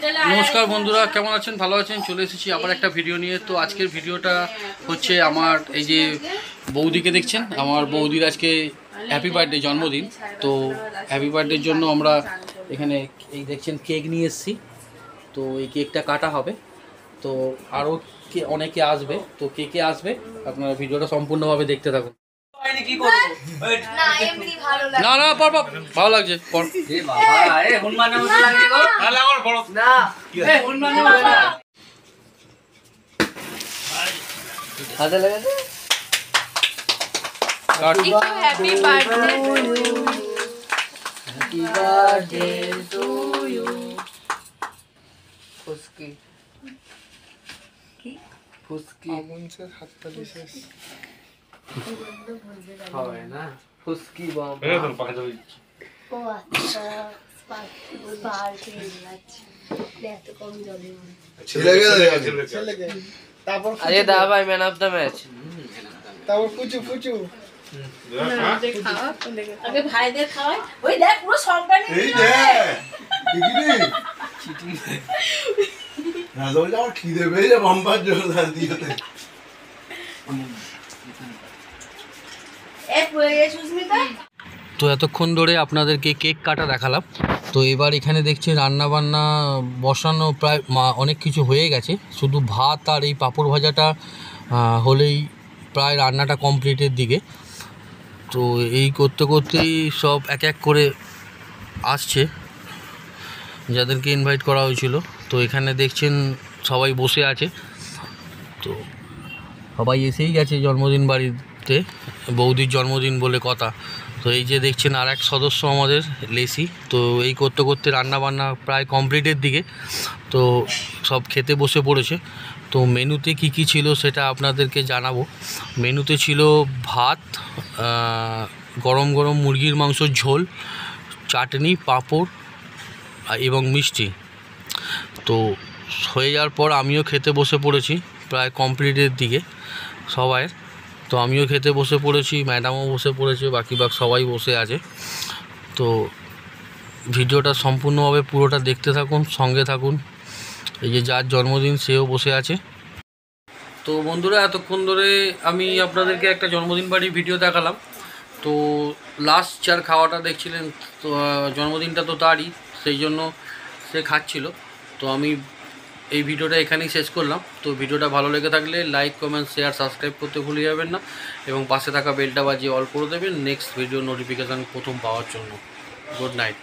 নমস্কার বন্ধুরা, কেমন আছেন? ভালো আছেন? চলে এসেছি আবার একটা ভিডিও নিয়ে। তো আজকের ভিডিওটা হচ্ছে আমার এই যে বৌদিকে দেখছেন, আমার বৌদির আজকে হ্যাপি বার্থডে, জন্মদিন। তো হ্যাপি বার্থডের জন্য আমরা এখানে এই দেখছেন কেক নিয়ে এসেছি। তো এই কেকটা কাটা হবে। তো আরও অনেকে আসবে, তো কে কে আসবে আপনারা ভিডিওটা সম্পূর্ণভাবে দেখতে থাকুন। না না পর ভালো লাগছে পর। ফুসকি হবে না, ফুসকি বম আরে দা ভাই ম্যান অফ দ্য ম্যাচ। তারপর পুচু পুচু আগে ভাইদের খাওয়াই। ওই দেখ পুরো সবটা নিয়ে এই দেখ চিটিং না দৌড় যাও খিদে পেয়ে যা বাম্পার জল দিতে এ পুয়ে সুস্মিতা। তো এতক্ষণ ধরে আপনাদেরকে কেক কাটা দেখালাম। তো এবার এখানে দেখছি রান্না বান্না বসানো প্রায় অনেক কিছু হয়ে গেছে, শুধু ভাত আর এই পাঁপড় ভাজাটা হলেই প্রায় রান্নাটা কমপ্লিটের দিকে। তো এই করতে করতেই সব এক এক করে আসছে যাদেরকে ইনভাইট করা হয়েছিল। তো এখানে দেখছেন সবাই বসে আছে। তো সবাই এসেই গেছে জন্মদিন বাড়িতে, বৌদির জন্মদিন বলে কথা। তো এই যে দেখছেন আর এক সদস্য আমাদের লেসি। তো এই করতে করতে রান্না বান্না প্রায় কমপ্লিটের দিকে। তো সব খেতে বসে পড়েছে। তো মেনুতে কি কি ছিল সেটা আপনাদেরকে জানাবো। মেনুতে ছিল ভাত, গরম গরম মুরগির মাংসর ঝোল, চাটনি, পাঁপড় এবং মিষ্টি। তো হয়ে যাওয়ার পর আমিও খেতে বসে পড়েছি প্রায় কমপ্লিটের দিকে সবাই। তো আমিও খেতে বসে পড়েছি, ম্যাডামও বসে পড়েছে, বাকি সবাই বসে আছে। তো ভিডিওটা সম্পূর্ণভাবে পুরোটা দেখতে থাকুন, সঙ্গে থাকুন। এই যে যার জন্মদিন সেও বসে আছে। তো বন্ধুরা, এতক্ষণ ধরে আমি আপনাদেরকে একটা জন্মদিন বাড়ির ভিডিও দেখালাম। তো লাস্ট যার খাওয়াটা দেখছিলেন, তো জন্মদিনটা তো তারই, সেই জন্য সে খাচ্ছিল। তো আমি এই ভিডিওটা এখানেই শেষ করলাম। তো ভিডিওটা ভালো লেগে থাকলে লাইক, কমেন্ট, শেয়ার, সাবস্ক্রাইব করতে ভুলে যাবেন না, এবং পাশে থাকা বেলটা বাজিয়ে অল করে দেবেন নেক্সট ভিডিও নোটিফিকেশান প্রথম পাওয়ার জন্য। Good night.